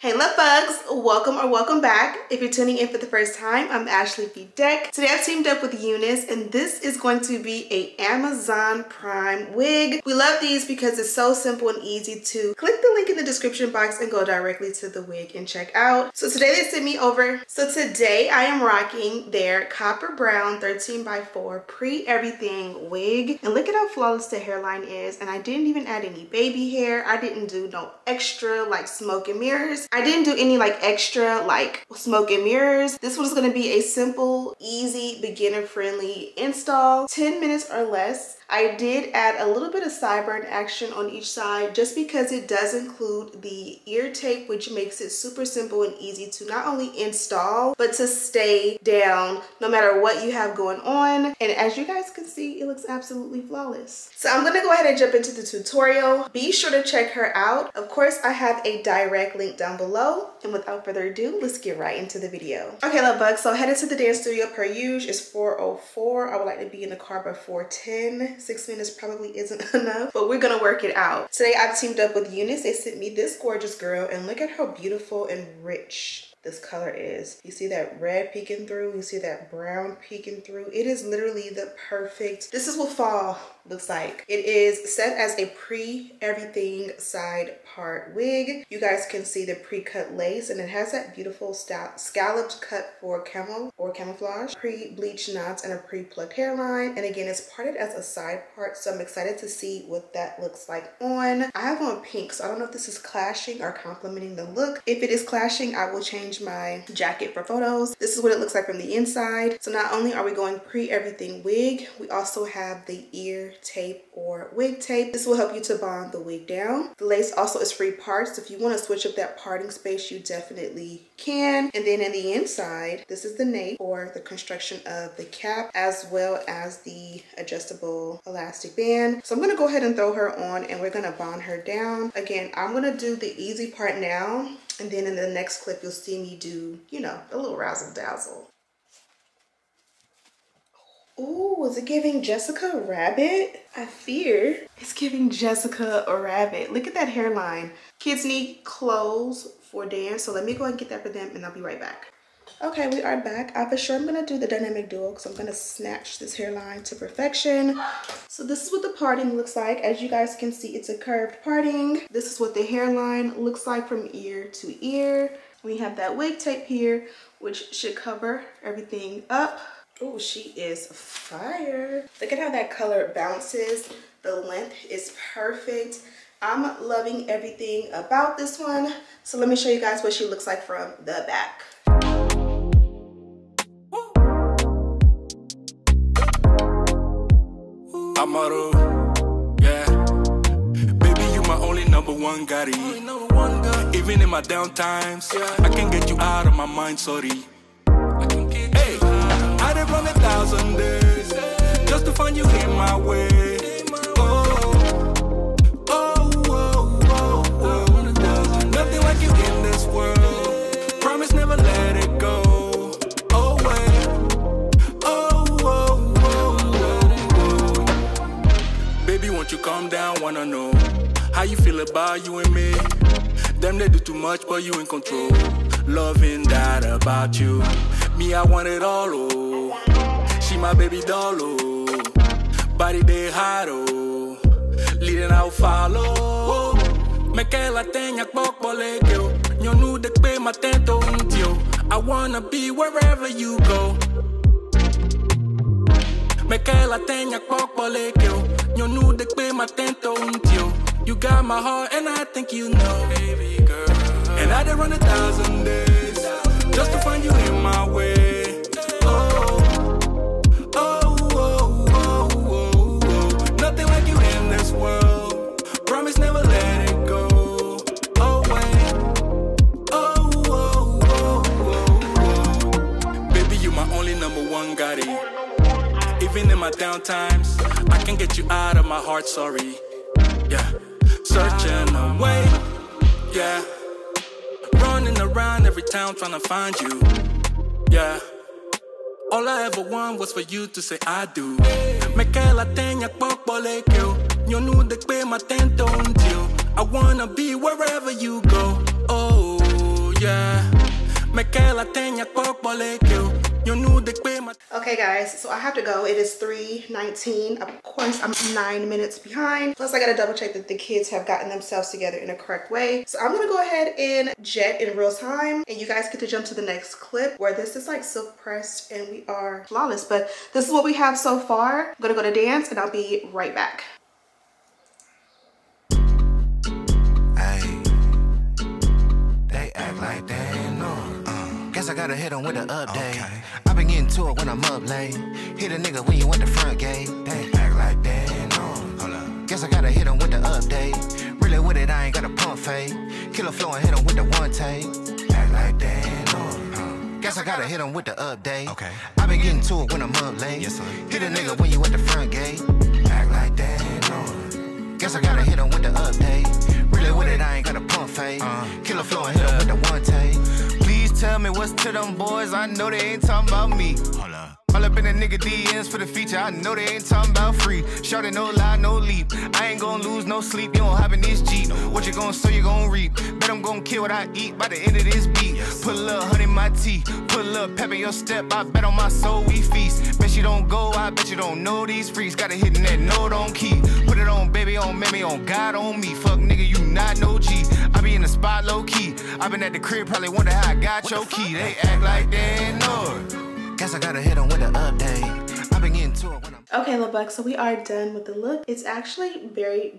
Hey love bugs, welcome or welcome back. If you're tuning in for the first time, I'm Ashley Bedeck. Today I've teamed up with Unice and this is going to be a Amazon Prime wig. We love these because it's so simple and easy to click the link in the description box and go directly to the wig and check out. So today they sent me over. So today I am rocking their copper brown 13x4 pre-everything wig. And look at how flawless the hairline is. And I didn't even add any baby hair. I didn't do no extra like smoke and mirrors. I didn't do any like extra like smoke and mirrors. This one's gonna be a simple, easy, beginner friendly install, 10 minutes or less. I did add a little bit of sideburn action on each side just because it does include the ear tape, which makes it super simple and easy to not only install, but to stay down no matter what you have going on. And as you guys can see, it looks absolutely flawless. So I'm gonna go ahead and jump into the tutorial. Be sure to check her out. Of course, I have a direct link down below. And without further ado, let's get right into the video. Okay, love bugs, so headed to the dance studio per usual. It's 4:04. I would like to be in the car by 4:10. 6 minutes probably isn't enough, but we're gonna work it out. Today I've teamed up with Unice. They sent me this gorgeous girl, and look at how beautiful and rich this color is. You see that red peeking through, you see that brown peeking through. It is literally the perfect, this is what fall looks like. It is set as a pre-everything side part wig. You guys can see the pre-cut lace, and it has that beautiful scalloped cut for camo or camouflage, pre-bleached knots, and a pre-plucked hairline. And again, it's parted as a side part, so I'm excited to see what that looks like on. I have on pink, so I don't know if this is clashing or complementing the look. If it is clashing, I will change my jacket for photos. This is what it looks like from the inside. So not only are we going pre-everything wig, we also have the ear tape or wig tape. This will help you to bond the wig down. The lace also is free parts, so if you want to switch up that parting space, you definitely can. And then in the inside, this is the nape or the construction of the cap, as well as the adjustable elastic band. So I'm going to go ahead and throw her on, and we're going to bond her down. Again, I'm going to do the easy part now, and then in the next clip you'll see me do, you know, a little razzle dazzle. Ooh, is it giving Jessica Rabbit? I fear it's giving Jessica a Rabbit. Look at that hairline. Kids need clothes for dance, so let me go and get that for them, and I'll be right back. Okay, we are back. For sure I'm gonna do the dynamic duo because I'm gonna snatch this hairline to perfection. So this is what the parting looks like. As you guys can see, it's a curved parting. This is what the hairline looks like from ear to ear. We have that wig tape here, which should cover everything up. Oh, she is fire. Look at how that color bounces. The length is perfect. I'm loving everything about this one. So let me show you guys what she looks like from the back. Amaro, yeah. Baby, you my only number one gotti. Even in my down times, I can't get you out of my mind, sorry. Hey, I done run 1,000 days just to find you in my way. Nothing like you in this world. Promise never let it go. Baby, won't you calm down? Wanna know how you feel about you and me? Them they do too much, but you in control. Loving that about you. Me, I want it all, oh. She my baby doll, oh. Body they hot, oh. Leading out follow. Me que la teña poco le yo. Yo nu de pe matento un tío. I wanna be wherever you go. Me que la teña poco le yo. Yo nu de pe matento un tío. You got my heart and I think you know, baby girl. And I done run 1,000 days just to find you in my way. Nothing like you in this world. Promise never let it go. Baby, you my only number one gotti. Even in my down times, I can't get you out of my heart, sorry. Yeah, searching away. Yeah, running around every town trying to find you. Yeah, all I ever want was for you to say I do. Me que la teña poco le quiero. Yo nude pe matento un tío. I wanna be wherever you go. Oh. Yeah, me que la tenía poco bolekeo. You knew the pay my. Okay guys, so I have to go. It is 3:19. Of course, I'm 9 minutes behind. Plus I gotta double check that the kids have gotten themselves together in a correct way. So I'm gonna go ahead and jet in real time, and you guys get to jump to the next clip where this is like silk pressed and we are flawless. But this is what we have so far. I'm gonna go to dance and I'll be right back. Like they know. Guess I gotta hit them with the update. Okay. I been getting to it when I'm up late. Hit a nigga when you at the front gate. They act like they know. Hold up. Guess I gotta hit them with the update. Really with it, I ain't got a pump fake. Killer flow and hit them with the one take. Act like they know. Guess I gotta hit them with the update. Okay. I been getting to it when I'm up late. Yes, sir. Hit a nigga when you at the front gate. Act like they know. Guess I gotta hit them with the update. Really with it, I ain't got a pump fake. Killer flow and hit them with the one take. Please tell me what's to them boys. I know they ain't talking about me. Hold up. All up in the nigga DMs for the feature. I know they ain't talking about free. Shorty, no lie, no leap. I ain't gonna lose no sleep. You don't have in this Jeep. What you gonna sow, you gonna reap. Bet I'm gonna kill what I eat by the end of this beat. Put a little honey in my tea. Put a little pep in your step. I bet on my soul we feast. Bet you don't go, I bet you don't know these freaks. Got it hitting that note on key. Put it on baby, on mammy, on God, on me. Fuck nigga, you not no G. I be in the spot low key. I been at the crib, probably wonder how I got your key. They act like they know. Guess I gotta hit them with an update. I've been getting to it when I'm. Okay, little bucks, so we are done with the look. It's actually very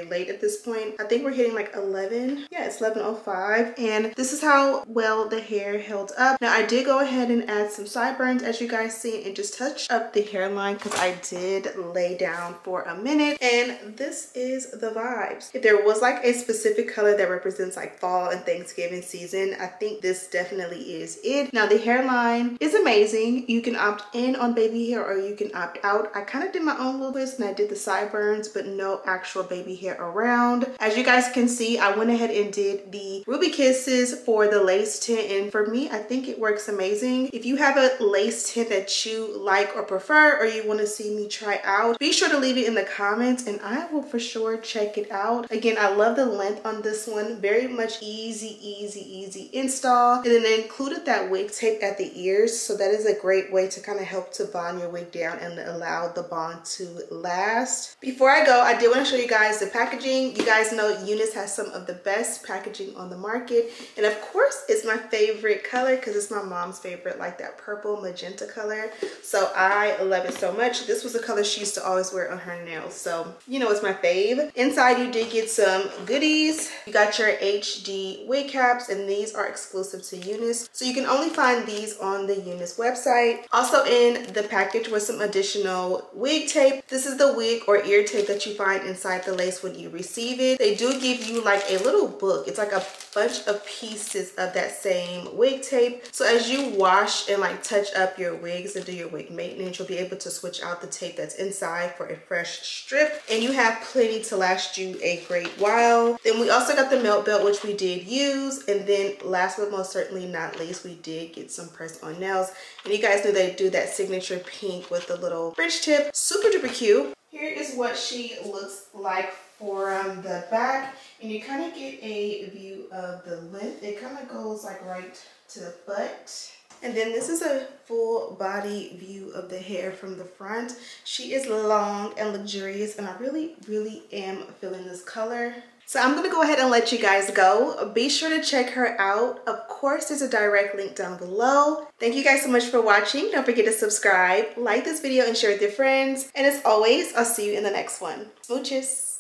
late at this point. I think we're hitting like 11. Yeah, it's 11:05, and this is how well the hair held up. Now I did go ahead and add some sideburns, as you guys see, and just touch up the hairline because I did lay down for a minute, and this is the vibes. If there was like a specific color that represents like fall and Thanksgiving season, I think this definitely is it. Now the hairline is amazing. You can opt in on baby hair or you can opt out. I kind of did my own little twist and I did the sideburns, but no actual baby hair around. As you guys can see, I went ahead and did the Ruby Kisses for the lace tint, and for me, I think it works amazing. If you have a lace tint that you like or prefer, or you want to see me try out, be sure to leave it in the comments and I will for sure check it out. Again, I love the length on this one. Very much easy install. And then they included that wig tape at the ears, so that is a great way to kind of help to bond your wig down and allow the bond to last. Before I go, I did want to show you guys the packaging. You guys know Unice has some of the best packaging on the market, and of course it's my favorite color because it's my mom's favorite, like that purple magenta color. So I love it so much. This was the color she used to always wear on her nails, so you know it's my fave. Inside you did get some goodies. You got your HD wig caps, and these are exclusive to Unice, so you can only find these on the Unice website. Also in the package was some additional wig tape. This is the wig or ear tape that you find inside the lace when you receive it. They do give you like a little book. It's like a bunch of pieces of that same wig tape. So as you wash and like touch up your wigs and do your wig maintenance, you'll be able to switch out the tape that's inside for a fresh strip, and you have plenty to last you a great while. Then we also got the melt belt, which we did use, and then last but most certainly not least, we did get some press on nails, and you guys know they do that signature pink with the little fringe tip. Super duper cute. Here is what she looks like from the back, and you kind of get a view of the length. It kind of goes like right to the butt. And then this is a full body view of the hair from the front. She is long and luxurious, and I really am feeling this color. So I'm gonna go ahead and let you guys go. Be sure to check her out. Of course, there's a direct link down below. Thank you guys so much for watching. Don't forget to subscribe, like this video, and share with your friends. And as always, I'll see you in the next one. Smooches.